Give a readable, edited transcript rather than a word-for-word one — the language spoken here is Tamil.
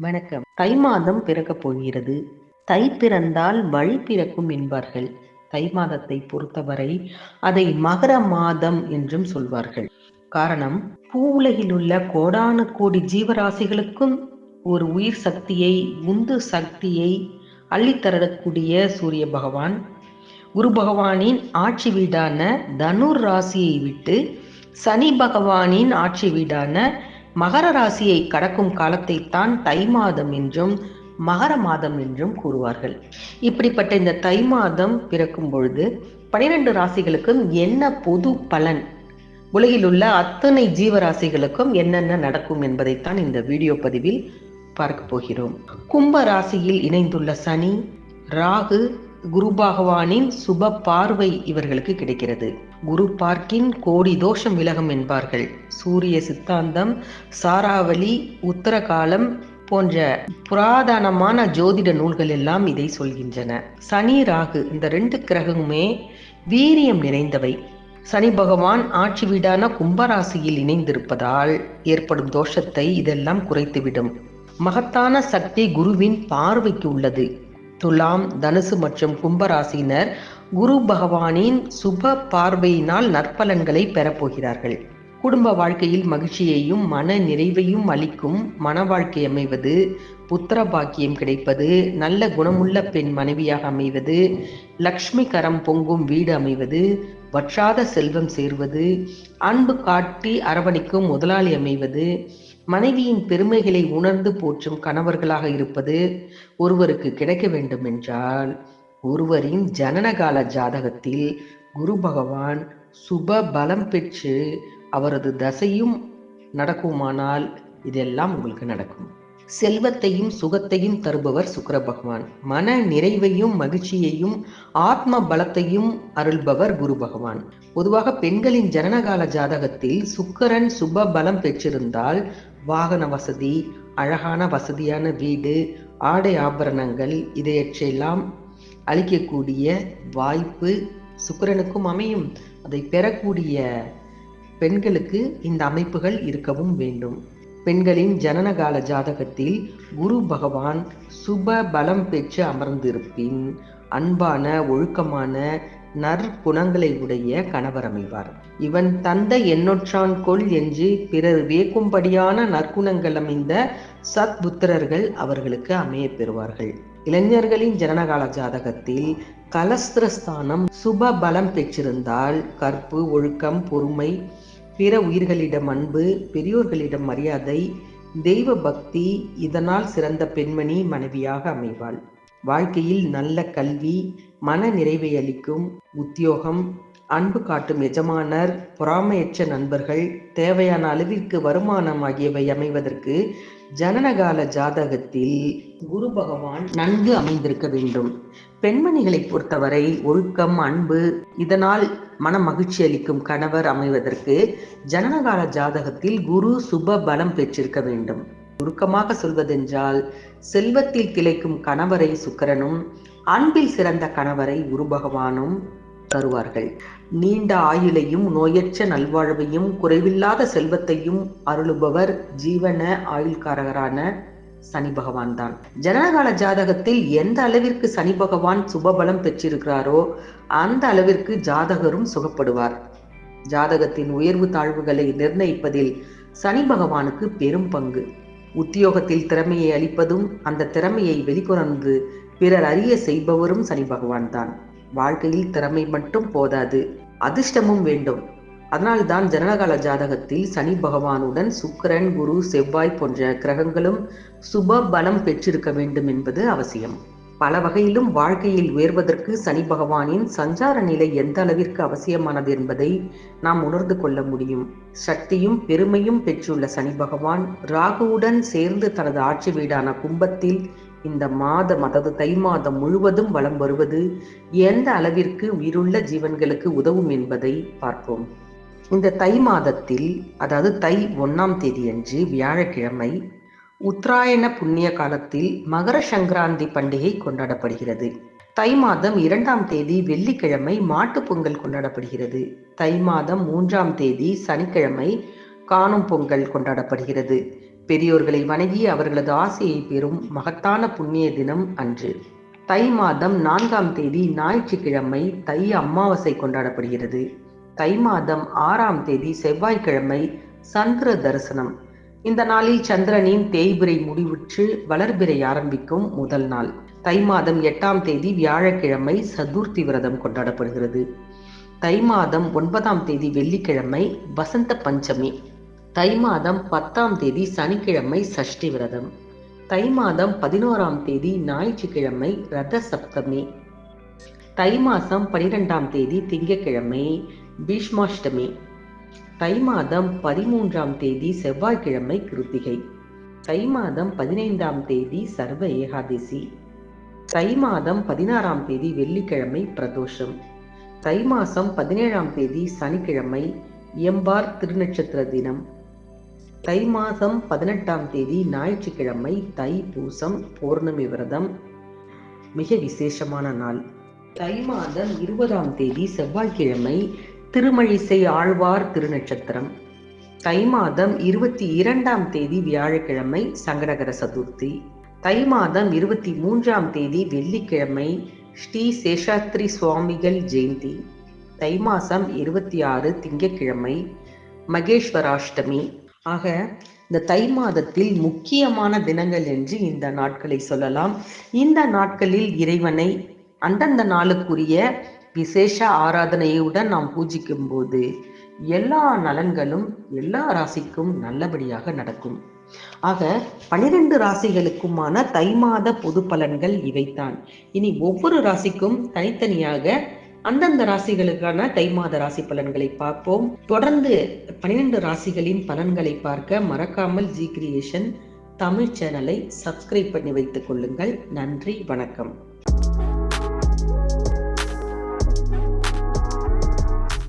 வணக்கம். தை மாதம் பிறக்கப் போகிறது. தை பிறந்தால் வழி பிறக்கும் என்பார்கள். தை மாதத்தை பொறுத்தவரை அதை மகர மாதம் என்றும் சொல்வார்கள். காரணம், பூவுலகில் உள்ள கோடானு கோடி ஜீவராசிகளுக்கும் ஒரு உயிர் சக்தியை, உந்து சக்தியை அள்ளித்தரக்கூடிய சூரிய பகவான், குரு பகவானின் ஆட்சி வீடான தனுர் ராசியை விட்டு சனி பகவானின் ஆட்சி வீடான மகர ராசியை கடக்கும் காலத்தை தான் தை மாதம் என்றும் மகர மாதம் என்றும் கூறுவார்கள். இப்படிப்பட்ட இந்த தை மாதம் பிறக்கும் பொழுது 12 ராசிகளுக்கும் என்ன பொது பலன், உலகில் உள்ள அத்தனை ஜீவராசிகளுக்கும் என்னென்ன நடக்கும் என்பதைத்தான் இந்த வீடியோ பதிவில் பார்க்க போகிறோம். கும்ப ராசியில் இணைந்துள்ள சனி, ராகு, குரு பகவானின் சுப பார்வை இவர்களுக்கு கிடைக்கிறது. குரு பார்க்கின் கோடி தோஷம் விலகும் என்பார்கள். சூரிய சித்தாந்தம், சாராவளி, உத்தரகாலம் போன்ற புராதனமான ஜோதிட நூல்கள் எல்லாம் இதை சொல்கின்றன. சனி, ராகு இந்த 2 கிரகமுமே வீரியம் நிறைந்தவை. சனி பகவான் ஆட்சி வீடான கும்பராசியில் இணைந்திருப்பதால் ஏற்படும் தோஷத்தை இதெல்லாம் குறைத்துவிடும். மகத்தான சக்தி குருவின் பார்வைக்கு உள்ளது. துலாம், தனுசு மற்றும் கும்பராசினர் குரு பகவானின் சுப பார்வையினால் நற்பலன்களை பெறப்போகிறார்கள். குடும்ப வாழ்க்கையில் மகிழ்ச்சியையும் மன நிறைவையும் அளிக்கும் மன வாழ்க்கை அமைவது, புத்திர பாக்கியம் கிடைப்பது, நல்ல குணமுள்ள பெண் மனைவியாக அமைவது, லக்ஷ்மி கரம் பொங்கும் வீடு அமைவது, வற்றாத செல்வம் சேர்வது, அன்பு காட்டி அரவணைக்கும் முதலாளி அமைவது, மனைவியின் பெருமைகளை உணர்ந்து போற்றும் கணவர்களாக இருப்பது ஒருவருக்கு கிடைக்க வேண்டும் என்றால், ஒருவரின் ஜனனகால ஜாதகத்தில் குரு பகவான் சுப பலம் பெற்று அவரது தசையும் நடக்குமானால் இதெல்லாம் உங்களுக்கு நடக்கும். செல்வத்தையும் சுகத்தையும் தருபவர் சுக்கிர பகவான். மன நிறைவையும் மகிழ்ச்சியையும் ஆத்ம பலத்தையும் அருள்பவர் குரு பகவான். பொதுவாக பெண்களின் ஜனனகால ஜாதகத்தில் சுக்கிரன் சுப பலம் பெற்றிருந்தால் வாகன வசதி, அழகான வசதியான வீடு, ஆடை ஆபரணங்கள் இதையெல்லாம் அளிக்கக்கூடிய வாய்ப்பு சுக்கிரனுக்கும் அமையும். அதை பெறக்கூடிய பெண்களுக்கு இந்த அமைப்புகள் இருக்கவும் வேண்டும். பெண்களின் ஜனனகால ஜாதகத்தில் குரு பகவான் சுப பலம் பெற்று அமர்ந்திருப்பின் அன்பான, ஒழுக்கமான, நற்குணங்களை உடைய கணவர் அமைவார். இவன் தந்தை எண்ணொற்றான் கொள் என்று பிறர் வியக்கும்படியான நற்குணங்கள் அமைந்த சத்புத்திரர்கள் அவர்களுக்கு அமைய பெறுவார்கள். இளைஞர்களின் ஜனனகால ஜாதகத்தில் கலஸ்திரஸ்தானம் சுப பலம் பெற்றிருந்தால் கற்பு, ஒழுக்கம், பொறுமை, பிற உயிர்களிடம் அன்பு, பெரியோர்களிடம் மரியாதை, தெய்வ பக்தி இதனால் சிறந்த பெண்மணி மனைவியாக அமைவாள். வாழ்க்கையில் நல்ல கல்வி, மன நிறைவை அளிக்கும் உத்தியோகம், அன்பு காட்டும் எஜமானர், பொறாமையற்ற நண்பர்கள், தேவையான அளவிற்கு வருமானம் ஆகியவை அமைவதற்கு ஜனனகால ஜாதகத்தில் குரு பகவான் நன்கு அமைந்திருக்க வேண்டும். பெண்மணிகளை பொறுத்தவரை ஒழுக்கம், அன்பு இதனால் மன மகிழ்ச்சி அளிக்கும் கணவர் அமைவதற்கு ஜனனகால ஜாதகத்தில் குரு சுப பலம் பெற்றிருக்க வேண்டும். சுருக்கமாக சொல்வதென்றால், செல்வத்தில் திளைக்கும் கணவரை சுக்கிரனும், அன்பில் சிறந்த கணவரை குரு பகவானும் தருவார்கள். நீண்ட ஆயுளையும் நோயற்ற நல்வாழ்வையும் குறைவில்லாத செல்வத்தையும் அருளுபவர் ஜீவன ஆயுள்காரகரான சனி பகவான் தான். ஜனனகால ஜாதகத்தில் எந்த அளவிற்கு சனி பகவான் சுபபலம் பெற்றிருக்கிறாரோ அந்த அளவிற்கு ஜாதகரும் சுகப்படுவார். ஜாதகத்தின் உயர்வு தாழ்வுகளை நிர்ணயிப்பதில் சனி பகவானுக்கு பெரும் பங்கு. உத்தியோகத்தில் திறமையை அளிப்பதும் அந்த திறமையை வெளிக்கொணர்ந்து பிறர் அறிய செய்பவரும் சனி பகவான் தான். வாழ்க்கையில் திறமை மட்டும் போதாது, அதிர்ஷ்டமும் வேண்டும். அதனால்தான் ஜனனகால ஜாதகத்தில் சனி பகவானுடன் சுக்கிரன், குரு, செவ்வாய் போன்ற கிரகங்களும் சுப பலம் பெற்றிருக்க வேண்டும் என்பது அவசியம். பல வகையிலும் வாழ்க்கையில் உயர்வதற்கு சனி பகவானின் சஞ்சார நிலை எந்த அளவிற்கு அவசியமானது என்பதை நாம் உணர்ந்து கொள்ள முடியும். சக்தியும் பெருமையும் பெற்றுள்ள சனி பகவான் ராகுவுடன் சேர்ந்து தனது ஆட்சி வீடான கும்பத்தில் இந்த மாதம், அதாவது தை மாதம் முழுவதும் வலம் வருவது எந்த அளவிற்கு உயிருள்ள ஜீவன்களுக்கு உதவும் என்பதை பார்ப்போம். இந்த தை மாதத்தில், அதாவது தை 1ஆம் தேதி அன்று வியாழக்கிழமை, உத்தராயண புண்ணிய காலத்தில் மகர சங்கராந்தி பண்டிகை கொண்டாடப்படுகிறது. தை மாதம் 2ஆம் தேதி வெள்ளிக்கிழமை மாட்டு பொங்கல் கொண்டாடப்படுகிறது. தை மாதம் 3ஆம் தேதி சனிக்கிழமை காணும் பொங்கல் கொண்டாடப்படுகிறது. பெரியோர்களை வணங்கி அவர்களது ஆசையை பெறும் மகத்தான புண்ணிய தினம் அன்று. தை மாதம் 4ஆம் தேதி ஞாயிற்றுக்கிழமை தை அமாவாசை கொண்டாடப்படுகிறது. தை மாதம் 6ஆம் தேதி செவ்வாய்க்கிழமை சந்திர தரிசனம். இந்த நாளில் சந்திரனின் தேய்பிறை முடிவுற்று வளர்பிறை ஆரம்பிக்கும் முதல் நாள். தை மாதம் 8ஆம் தேதி வியாழக்கிழமை சதுர்த்தி விரதம் கொண்டாடப்படுகிறது. தை மாதம் 9ஆம் தேதி வெள்ளிக்கிழமை வசந்த பஞ்சமி. தை மாதம் 10ஆம் தேதி சனிக்கிழமை சஷ்டி விரதம். தை மாதம் 11ஆம் தேதி ஞாயிற்றுக்கிழமை ரத சப்தமி. தை மாதம் 12ஆம் தேதி திங்கட்கிழமை பீஷ்மாஷ்டமி. தை மாதம் 13ஆம் தேதி செவ்வாய்க்கிழமை கிருத்திகை. தை மாதம் 15ஆம் தேதி சர்வ ஏகாதசி. தை மாதம் 16ஆம் தேதி வெள்ளிக்கிழமை பிரதோஷம். தை மாதம் 17ஆம் தேதி சனிக்கிழமை எம்பார் திருநட்சத்திர தினம். தை மாதம் 18ஆம் தேதி ஞாயிற்றுக்கிழமை தை பூசம் பௌர்ணமி விரதம், மிக விசேஷமான நாள். தை மாதம் 20ஆம் தேதி செவ்வாய்க்கிழமை திருமழிசை ஆழ்வார் திருநட்சத்திரம். தை மாதம் 22ஆம் தேதி வியாழக்கிழமை சங்கடகர சதுர்த்தி. தை மாதம் 23ஆம் தேதி வெள்ளிக்கிழமை ஸ்ரீ சேஷாத்ரி சுவாமிகள் ஜெயந்தி. தை மாதம் 26 திங்கட்கிழமை மகேஸ்வராஷ்டமி. ஆக இந்த தை மாதத்தில் முக்கியமான தினங்கள் என்று இந்த நாட்களை சொல்லலாம். இந்த நாட்களில் இறைவனை அந்தந்த நாளுக்குரிய விசேஷ ஆராதனையுடன் நாம் பூஜிக்கும் போது எல்லா நலன்களும் எல்லா ராசிக்கும் நல்லபடியாக நடக்கும். ஆக 12 ராசிகளுக்குமான தை மாத பொது பலன்கள் இவைத்தான். இனி ஒவ்வொரு ராசிக்கும் தனித்தனியாக அந்தந்த ராசிகளுக்கான தை மாத ராசி பலன்களை பார்ப்போம். தொடர்ந்து 12 ராசிகளின் பலன்களை பார்க்க மறக்காமல் ஜி கிரியேஷன் தமிழ் சேனலை சப்ஸ்கிரைப் பண்ணி வைத்துக் கொள்ளுங்கள். நன்றி, வணக்கம்.